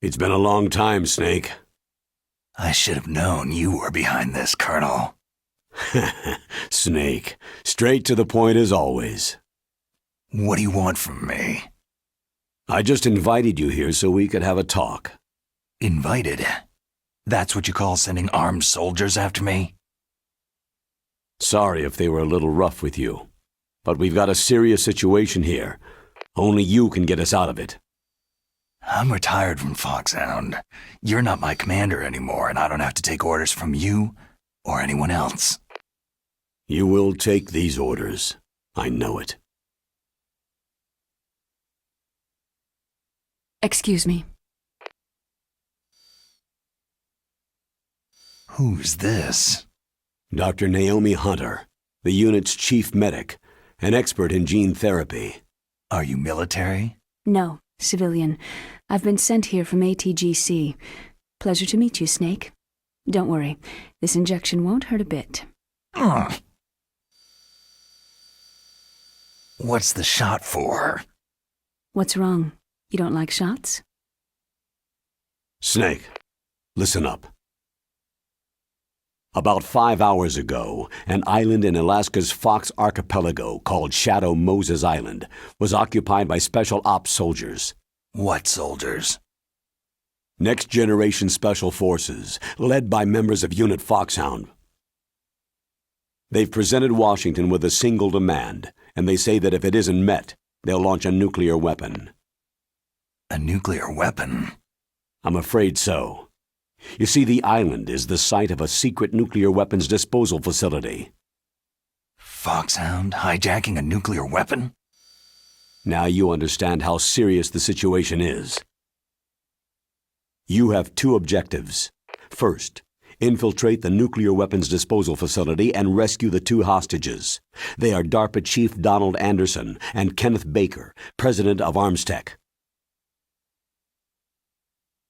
It's been a long time, Snake. I should have known you were behind this, Colonel. Snake, straight to the point as always. What do you want from me? I just invited you here so we could have a talk. Invited? That's what you call sending armed soldiers after me? Sorry if they were a little rough with you, but we've got a serious situation here. Only you can get us out of it. I'm retired from Foxhound. You're not my commander anymore, and I don't have to take orders from you or anyone else. You will take these orders. I know it. Excuse me. Who's this? Dr. Naomi Hunter, the unit's chief medic, an expert in gene therapy. Are you military? No, civilian. I've been sent here from ATGC. Pleasure to meet you, Snake. Don't worry, this injection won't hurt a bit. What's the shot for? What's wrong? You don't like shots? Snake, listen up. About 5 hours ago, an island in Alaska's Fox Archipelago called Shadow Moses Island was occupied by Special Ops soldiers. What soldiers? Next Generation Special Forces, led by members of Unit Foxhound. They've presented Washington with a single demand, and they say that if it isn't met, they'll launch a nuclear weapon. A nuclear weapon? I'm afraid so. You see, the island is the site of a secret nuclear weapons disposal facility. Foxhound hijacking a nuclear weapon? Now you understand how serious the situation is. You have two objectives. First, infiltrate the nuclear weapons disposal facility and rescue the two hostages. They are DARPA Chief Donald Anderson and Kenneth Baker, president of Armstech.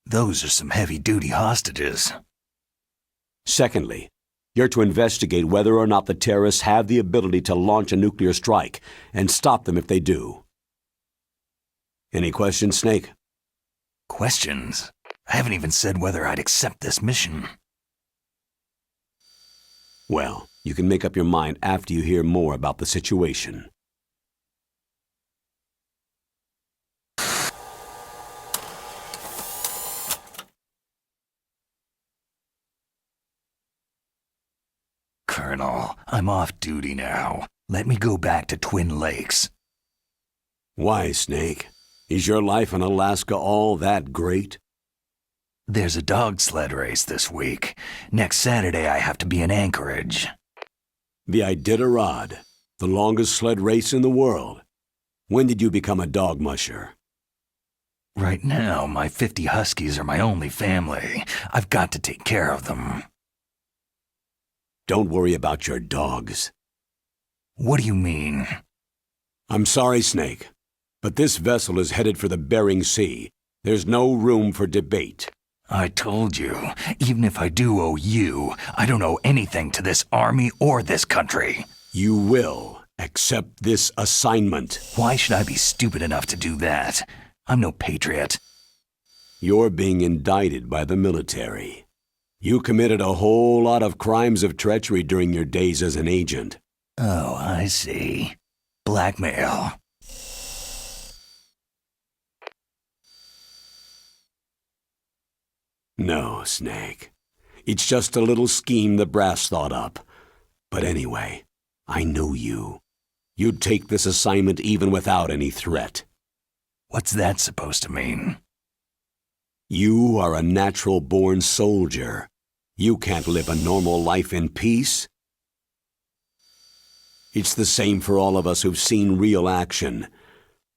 Those are some heavy-duty hostages. Secondly, you're to investigate whether or not the terrorists have the ability to launch a nuclear strike and stop them if they do. Any questions, Snake? Questions? I haven't even said whether I'd accept this mission. Well, you can make up your mind after you hear more about the situation. Colonel, I'm off duty now. Let me go back to Twin Lakes. Why, Snake? Is your life in Alaska all that great? There's a dog sled race this week. Next Saturday I have to be in Anchorage. The Iditarod, the longest sled race in the world. When did you become a dog musher? Right now, my 50 huskies are my only family. I've got to take care of them. Don't worry about your dogs. What do you mean? I'm sorry, Snake, but this vessel is headed for the Bering Sea. There's no room for debate. I told you, even if I do owe you, I don't owe anything to this army or this country. You will accept this assignment. Why should I be stupid enough to do that? I'm no patriot. You're being indicted by the military. You committed a whole lot of crimes of treachery during your days as an agent. Oh, I see. Blackmail. No, Snake. It's just a little scheme the brass thought up. But anyway, I know you. You'd take this assignment even without any threat. What's that supposed to mean? You are a natural-born soldier. You can't live a normal life in peace. It's the same for all of us who've seen real action.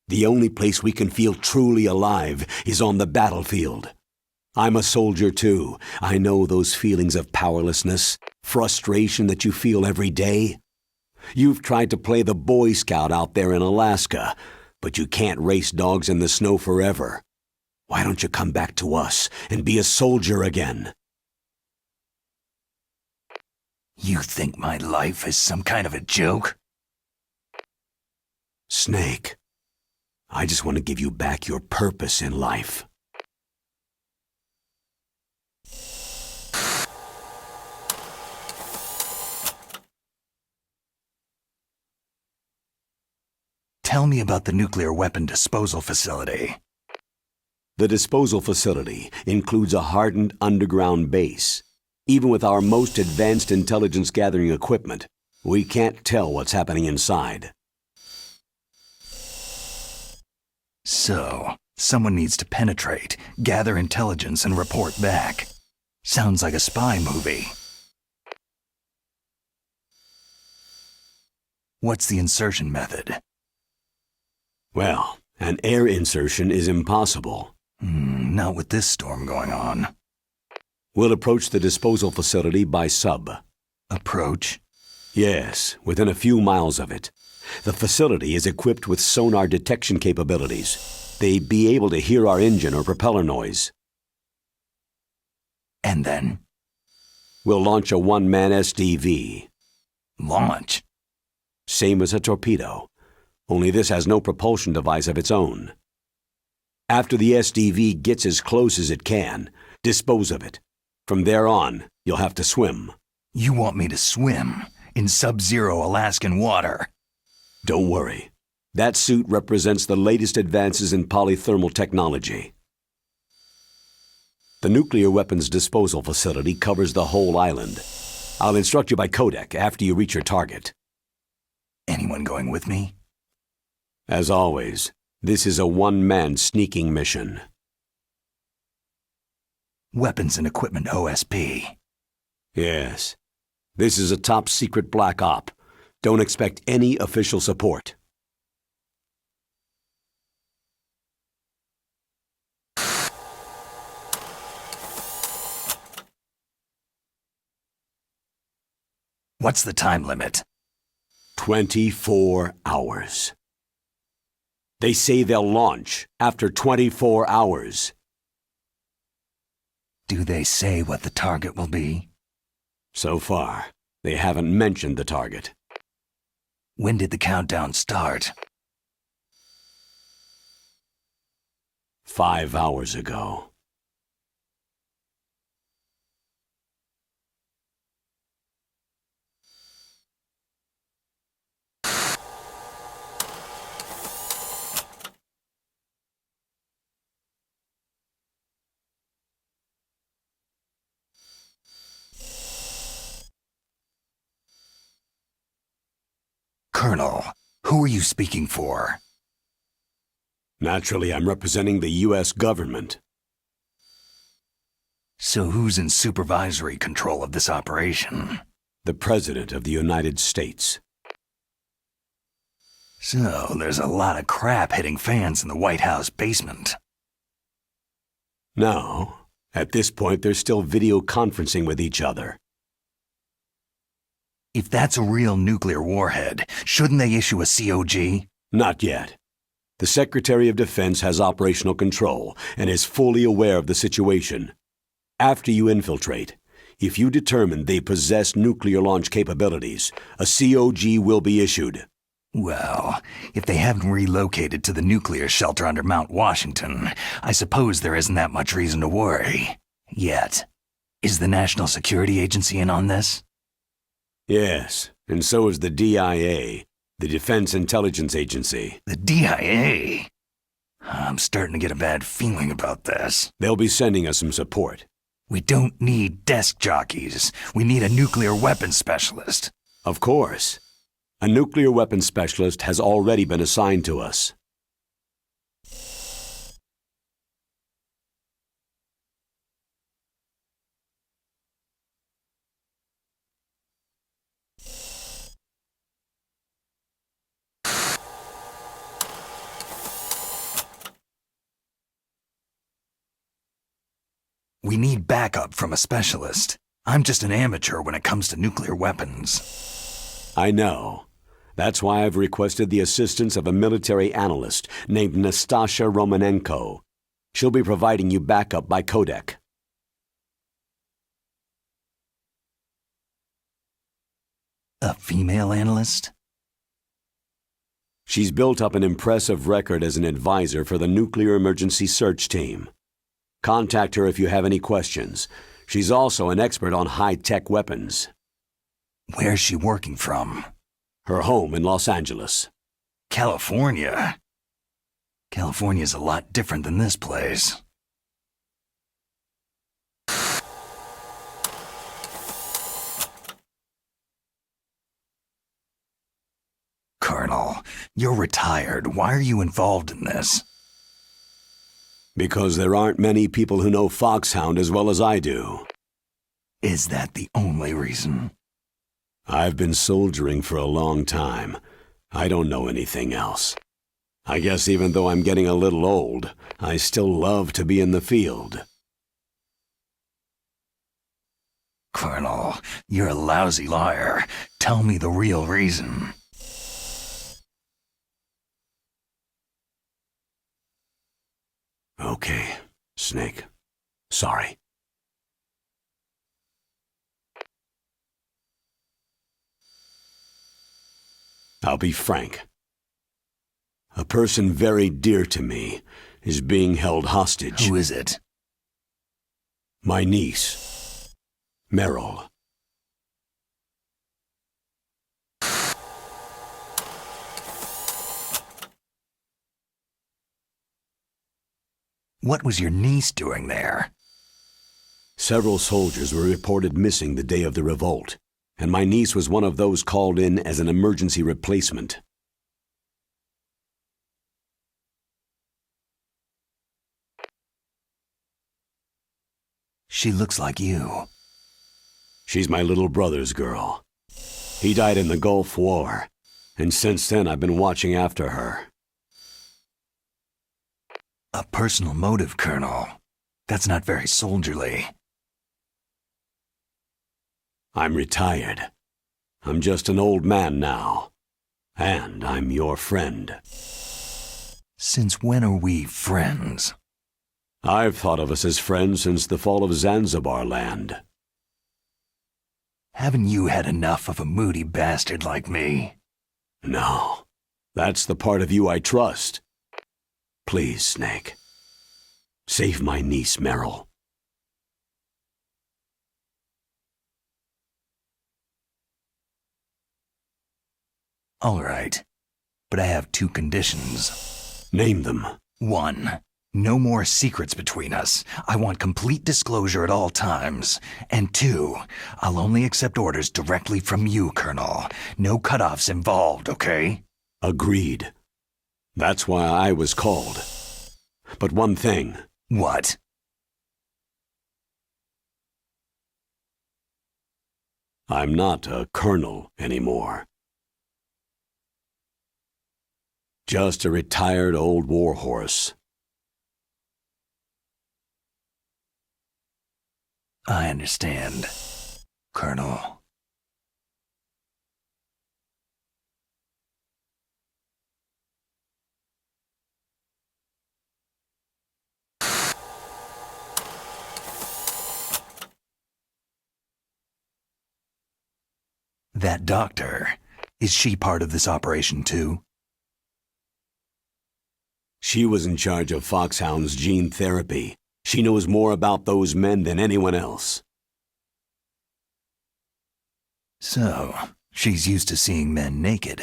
The only place we can feel truly alive is on the battlefield. I'm a soldier too. I know those feelings of powerlessness, frustration that you feel every day. You've tried to play the Boy Scout out there in Alaska, but you can't race dogs in the snow forever. Why don't you come back to us and be a soldier again? You think my life is some kind of a joke? Snake, I just want to give you back your purpose in life. Tell me about the nuclear weapon disposal facility. The disposal facility includes a hardened underground base. Even with our most advanced intelligence gathering equipment, we can't tell what's happening inside. So, someone needs to penetrate, gather intelligence, and report back. Sounds like a spy movie. What's the insertion method? Well, an air insertion is impossible. Not with this storm going on. We'll approach the disposal facility by sub. Approach? Yes, within a few miles of it. The facility is equipped with sonar detection capabilities. They'd be able to hear our engine or propeller noise. And then? We'll launch a one-man SDV. Launch? Same as a torpedo, only this has no propulsion device of its own. After the SDV gets as close as it can, dispose of it. From there on, you'll have to swim. You want me to swim in sub-zero Alaskan water? Don't worry. That suit represents the latest advances in polythermal technology. The nuclear weapons disposal facility covers the whole island. I'll instruct you by codec after you reach your target. Anyone going with me? As always, this is a one-man sneaking mission. Weapons and equipment OSP. Yes. This is a top-secret black op. Don't expect any official support. What's the time limit? 24 hours. They say they'll launch after 24 hours. Do they say what the target will be? So far, they haven't mentioned the target. When did the countdown start? 5 hours ago. Colonel, who are you speaking for? Naturally, I'm representing the U.S. government. So who's in supervisory control of this operation? The President of the United States. So there's a lot of crap hitting fans in the White House basement. No, at this point they're still video conferencing with each other. If that's a real nuclear warhead, shouldn't they issue a COG? Not yet. The Secretary of Defense has operational control and is fully aware of the situation. After you infiltrate, if you determine they possess nuclear launch capabilities, a COG will be issued. Well, if they haven't relocated to the nuclear shelter under Mount Washington, I suppose there isn't that much reason to worry. Yet. Is the National Security Agency in on this? Yes, and so is the DIA, the Defense Intelligence Agency. The DIA? I'm starting to get a bad feeling about this. They'll be sending us some support. We don't need desk jockeys. We need a nuclear weapons specialist. Of course. A nuclear weapons specialist has already been assigned to us. We need backup from a specialist. I'm just an amateur when it comes to nuclear weapons. I know. That's why I've requested the assistance of a military analyst named Nastasha Romanenko. She'll be providing you backup by codec. A female analyst? She's built up an impressive record as an advisor for the Nuclear Emergency Search Team. Contact her if you have any questions. She's also an expert on high-tech weapons. Where's she working from? Her home in Los Angeles. California? California's a lot different than this place. Colonel, you're retired. Why are you involved in this? Because there aren't many people who know Foxhound as well as I do. Is that the only reason? I've been soldiering for a long time. I don't know anything else. I guess even though I'm getting a little old, I still love to be in the field. Colonel, you're a lousy liar. Tell me the real reason. Okay, Snake. Sorry. I'll be frank. A person very dear to me is being held hostage. Who is it? My niece, Meryl. What was your niece doing there? Several soldiers were reported missing the day of the revolt, and my niece was one of those called in as an emergency replacement. She looks like you. She's my little brother's girl. He died in the Gulf War, and since then I've been watching after her. A personal motive, Colonel. That's not very soldierly. I'm retired. I'm just an old man now. And I'm your friend. Since when are we friends? I've thought of us as friends since the fall of Zanzibar land. Haven't you had enough of a moody bastard like me? No. That's the part of you I trust. Please, Snake. Save my niece, Meryl. All right. But I have two conditions. Name them. 1. No more secrets between us. I want complete disclosure at all times. And 2, I'll only accept orders directly from you, Colonel. No cutoffs involved, okay? Agreed. That's why I was called. But one thing. What? I'm not a colonel anymore. Just a retired old warhorse. I understand, Colonel. That doctor, is she part of this operation too? She was in charge of Foxhound's gene therapy. She knows more about those men than anyone else. So, she's used to seeing men naked.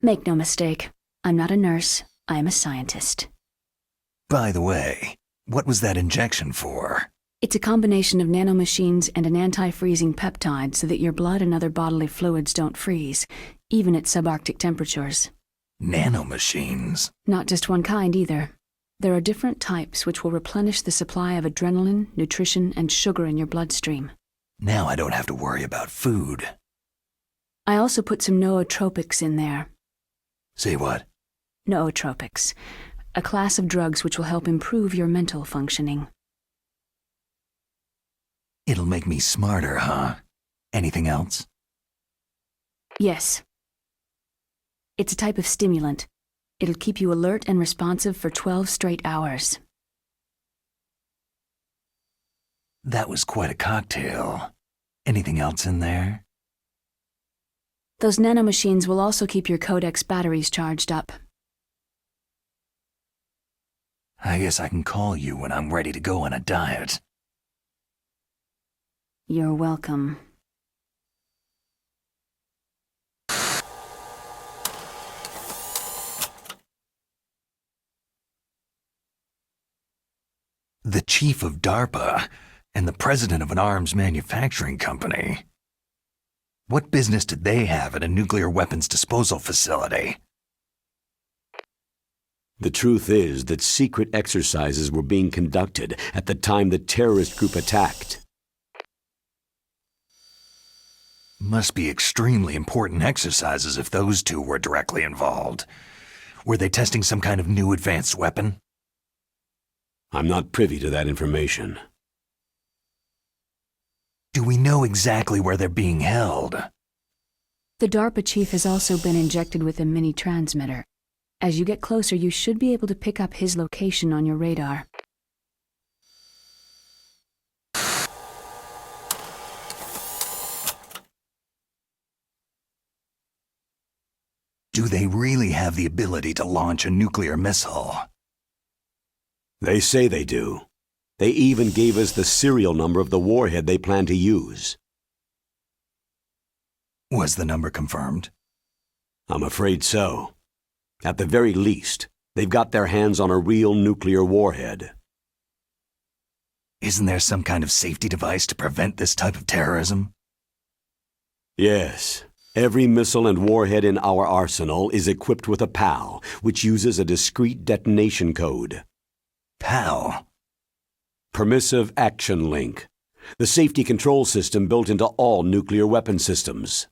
Make no mistake, I'm not a nurse, I am a scientist. By the way, what was that injection for? It's a combination of nanomachines and an anti-freezing peptide so that your blood and other bodily fluids don't freeze, even at subarctic temperatures. Nanomachines? Not just one kind either. There are different types which will replenish the supply of adrenaline, nutrition, and sugar in your bloodstream. Now I don't have to worry about food. I also put some nootropics in there. Say what? Nootropics, a class of drugs which will help improve your mental functioning. It'll make me smarter, huh? Anything else? Yes. It's a type of stimulant. It'll keep you alert and responsive for 12 straight hours. That was quite a cocktail. Anything else in there? Those nanomachines will also keep your Codex batteries charged up. I guess I can call you when I'm ready to go on a diet. You're welcome. The chief of DARPA and the president of an arms manufacturing company. What business did they have at a nuclear weapons disposal facility? The truth is that secret exercises were being conducted at the time the terrorist group attacked. Must be extremely important exercises if those two were directly involved. Were they testing some kind of new advanced weapon? I'm not privy to that information. Do we know exactly where they're being held? The DARPA chief has also been injected with a mini transmitter. As you get closer, you should be able to pick up his location on your radar. Do they really have the ability to launch a nuclear missile? They say they do. They even gave us the serial number of the warhead they plan to use. Was the number confirmed? I'm afraid so. At the very least, they've got their hands on a real nuclear warhead. Isn't there some kind of safety device to prevent this type of terrorism? Yes. Every missile and warhead in our arsenal is equipped with a PAL, which uses a discrete detonation code. PAL? Permissive Action Link. The safety control system built into all nuclear weapon systems.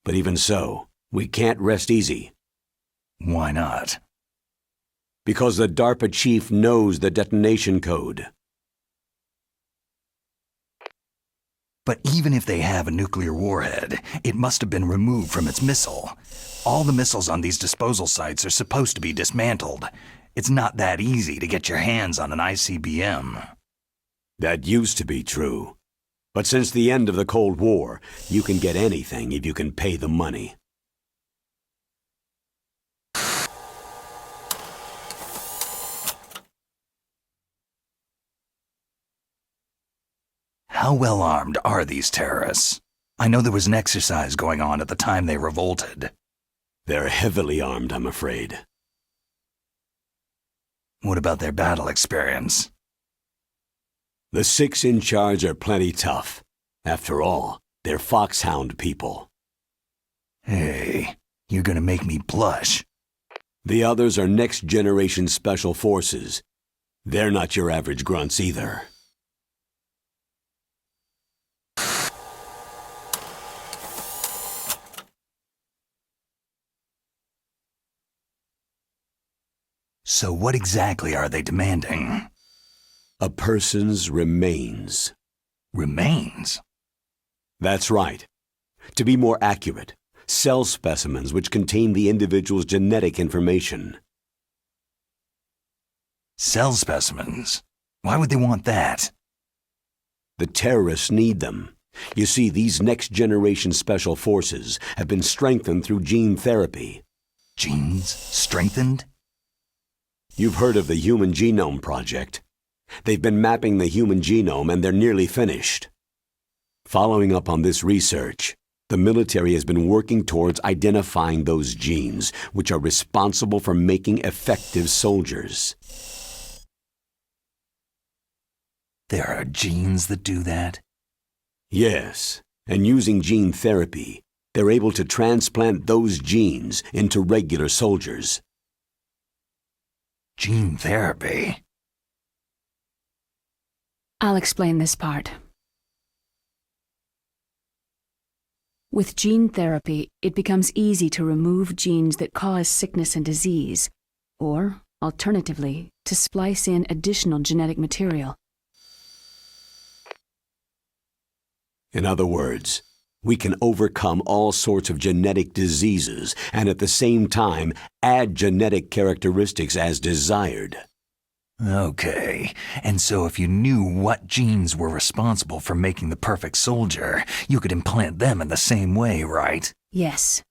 But even so, we can't rest easy. Why not? Because the DARPA chief knows the detonation code. But even if they have a nuclear warhead, it must have been removed from its missile. All the missiles on these disposal sites are supposed to be dismantled. It's not that easy to get your hands on an ICBM. That used to be true. But since the end of the Cold War, you can get anything if you can pay the money. How well armed are these terrorists? I know there was an exercise going on at the time they revolted. They're heavily armed, I'm afraid. What about their battle experience? The 6 in charge are plenty tough. After all, they're foxhound people. Hey, you're gonna make me blush. The others are next-generation special forces. They're not your average grunts either. So what exactly are they demanding? A person's remains. Remains? That's right. To be more accurate, cell specimens which contain the individual's genetic information. Cell specimens? Why would they want that? The terrorists need them. You see, these next-generation special forces have been strengthened through gene therapy. Genes? Strengthened? You've heard of the Human Genome Project. They've been mapping the human genome and they're nearly finished. Following up on this research, the military has been working towards identifying those genes which are responsible for making effective soldiers. There are genes that do that? Yes, and using gene therapy, they're able to transplant those genes into regular soldiers. Gene therapy? I'll explain this part. With gene therapy, it becomes easy to remove genes that cause sickness and disease, or, alternatively, to splice in additional genetic material. In other words, we can overcome all sorts of genetic diseases and at the same time add genetic characteristics as desired. Okay, and so if you knew what genes were responsible for making the perfect soldier, you could implant them in the same way, right? Yes,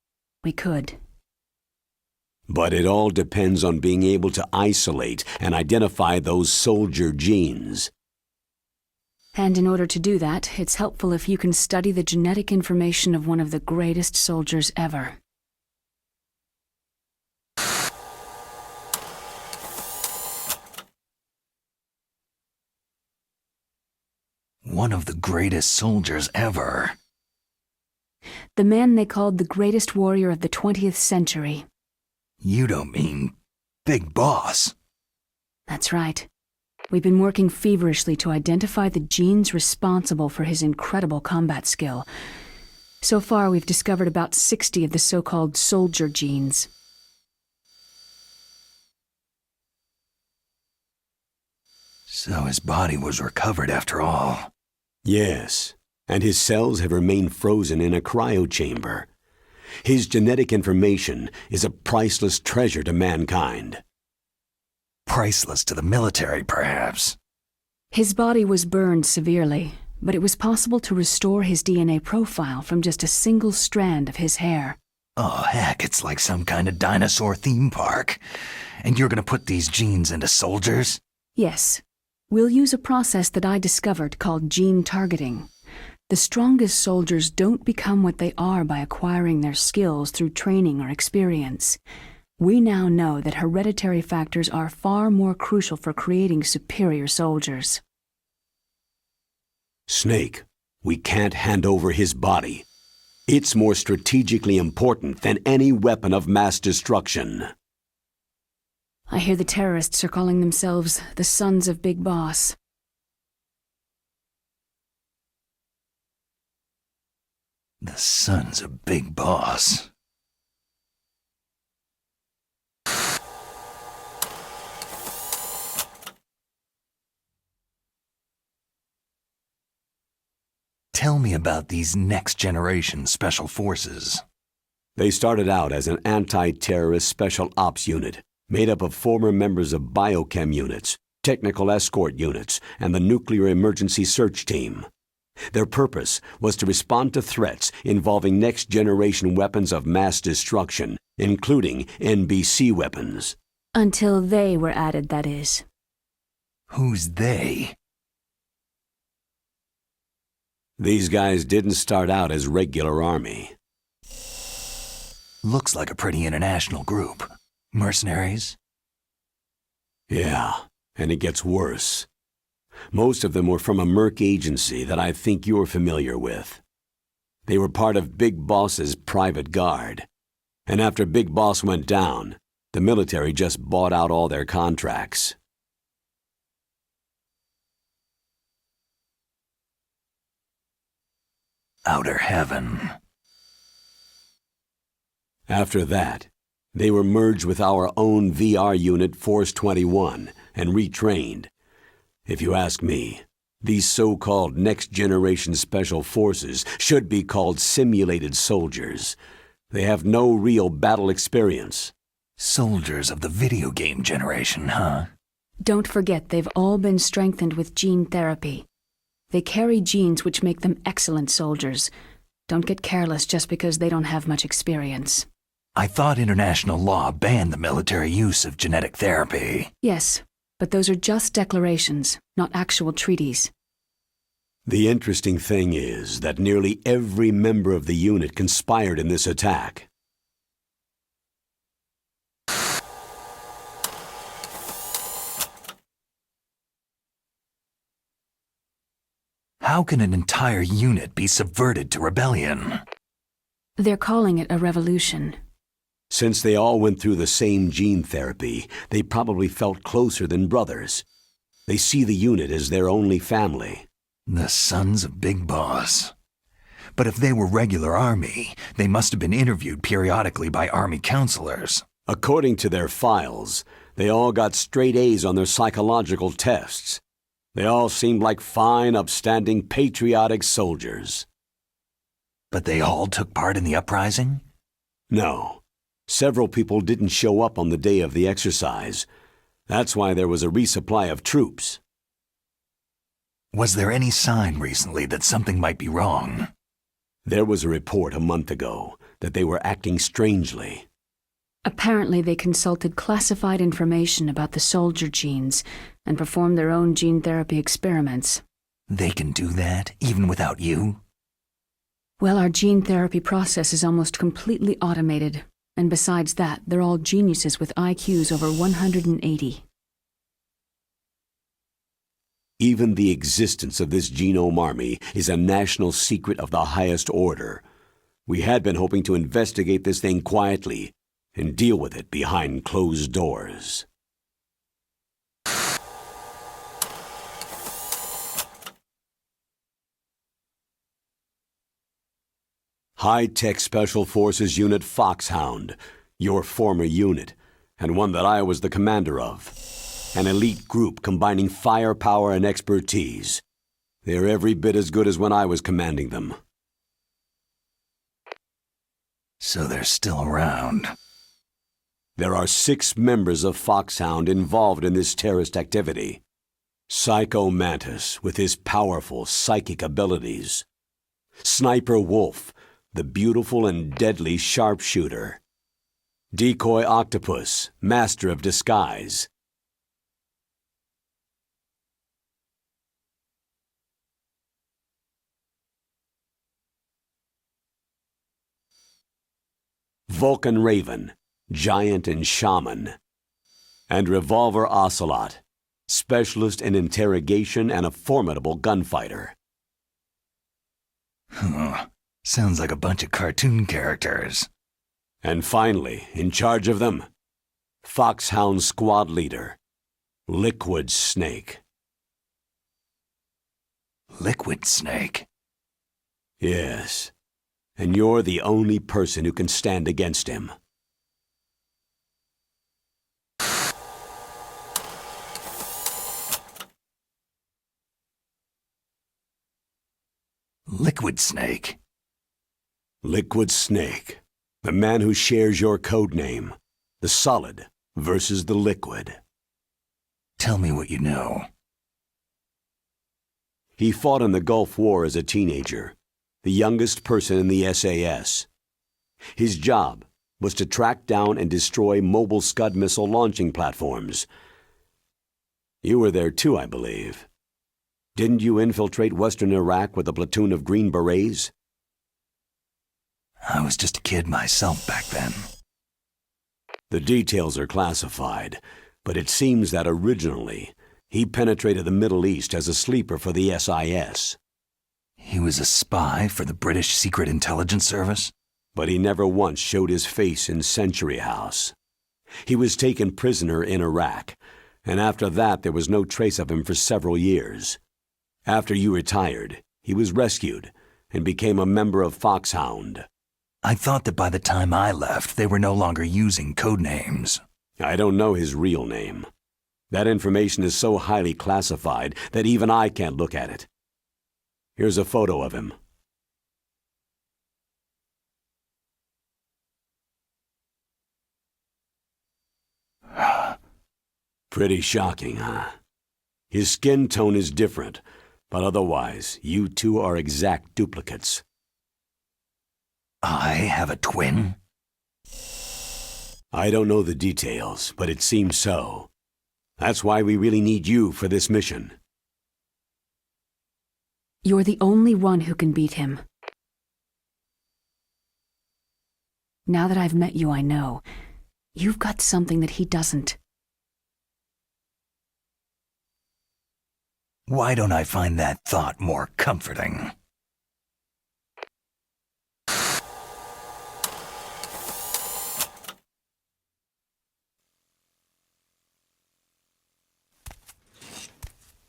we could. But it all depends on being able to isolate and identify those soldier genes. And in order to do that, it's helpful if you can study the genetic information of one of the greatest soldiers ever. one of the greatest soldiers ever. The man they called the greatest warrior of the 20th century. You don't mean Big Boss? That's right. We've been working feverishly to identify the genes responsible for his incredible combat skill. So far, we've discovered about 60 of the so-called soldier genes. So his body was recovered after all. Yes, and his cells have remained frozen in a cryochamber. His genetic information is a priceless treasure to mankind. Priceless to the military, perhaps. His body was burned severely, but it was possible to restore his DNA profile from just a single strand of his hair. Oh, heck, it's like some kind of dinosaur theme park. And you're gonna put these genes into soldiers? Yes. We'll use a process that I discovered called gene targeting. The strongest soldiers don't become what they are by acquiring their skills through training or experience. We now know that hereditary factors are far more crucial for creating superior soldiers. Snake, we can't hand over his body. It's more strategically important than any weapon of mass destruction. I hear the terrorists are calling themselves the Sons of Big Boss. The Sons of Big Boss. Tell me about these next-generation special forces. They started out as an anti-terrorist special ops unit, made up of former members of biochem units, technical escort units, and the nuclear emergency search team. Their purpose was to respond to threats involving next-generation weapons of mass destruction, including NBC weapons. Until they were added, that is. Who's they? These guys didn't start out as regular army. Looks like a pretty international group. Mercenaries? Yeah, and it gets worse. Most of them were from a merc agency that I think you're familiar with. They were part of Big Boss's private guard. And after Big Boss went down, the military just bought out all their contracts. Outer Heaven. After that, they were merged with our own VR unit Force 21 and retrained. If you ask me, these so-called next-generation special forces should be called simulated soldiers. They have no real battle experience. Soldiers of the video game generation, huh? Don't forget they've all been strengthened with gene therapy. They carry genes which make them excellent soldiers. Don't get careless just because they don't have much experience. I thought international law banned the military use of genetic therapy. Yes, but those are just declarations, not actual treaties. The interesting thing is that nearly every member of the unit conspired in this attack. How can an entire unit be subverted to rebellion? They're calling it a revolution. Since they all went through the same gene therapy, they probably felt closer than brothers. They see the unit as their only family. The Sons of Big Boss. But if they were regular army, they must have been interviewed periodically by army counselors. According to their files, they all got straight A's on their psychological tests. They all seemed like fine, upstanding, patriotic soldiers. But they all took part in the uprising? No. Several people didn't show up on the day of the exercise. That's why there was a resupply of troops. Was there any sign recently that something might be wrong? There was a report a month ago that they were acting strangely. Apparently they consulted classified information about the soldier genes and performed their own gene therapy experiments. They can do that, even without you? Well, our gene therapy process is almost completely automated. And besides that, they're all geniuses with IQs over 180. Even the existence of this genome army is a national secret of the highest order. We had been hoping to investigate this thing quietly and deal with it behind closed doors. High-Tech Special Forces Unit Foxhound, your former unit, and one that I was the commander of. An elite group combining firepower and expertise. They're every bit as good as when I was commanding them. So they're still around. There are 6 members of Foxhound involved in this terrorist activity. Psycho Mantis, with his powerful psychic abilities. Sniper Wolf, the beautiful and deadly sharpshooter. Decoy Octopus, master of disguise. Vulcan Raven, giant and shaman. And Revolver Ocelot, specialist in interrogation and a formidable gunfighter. Sounds like a bunch of cartoon characters. And finally, in charge of them, Foxhound Squad Leader, Liquid Snake. Liquid Snake? Yes, and you're the only person who can stand against him. Liquid Snake? Liquid Snake, the man who shares your code name, the solid versus the liquid. Tell me what you know. He fought in the Gulf War as a teenager, the youngest person in the SAS. His job was to track down and destroy mobile Scud missile launching platforms. You were there too, I believe. Didn't you infiltrate western Iraq with a platoon of Green Berets? I was just a kid myself back then. The details are classified, but it seems that originally he penetrated the Middle East as a sleeper for the SIS. He was a spy for the British Secret Intelligence Service? But he never once showed his face in Century House. He was taken prisoner in Iraq, and after that there was no trace of him for several years. After you retired, he was rescued and became a member of Foxhound. I thought that by the time I left, they were no longer using code names. I don't know his real name. That information is so highly classified that even I can't look at it. Here's a photo of him. Pretty shocking, huh? His skin tone is different, but otherwise, you two are exact duplicates. I have a twin? I don't know the details, but it seems so. That's why we really need you for this mission. You're the only one who can beat him. Now that I've met you, I know. You've got something that he doesn't. Why don't I find that thought more comforting?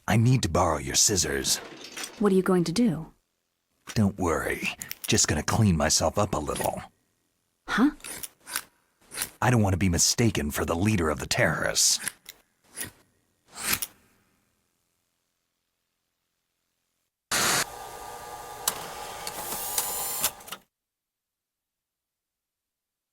I need to borrow your scissors. What are you going to do? Don't worry. Just gonna clean myself up a little. Huh? I don't want to be mistaken for the leader of the terrorists.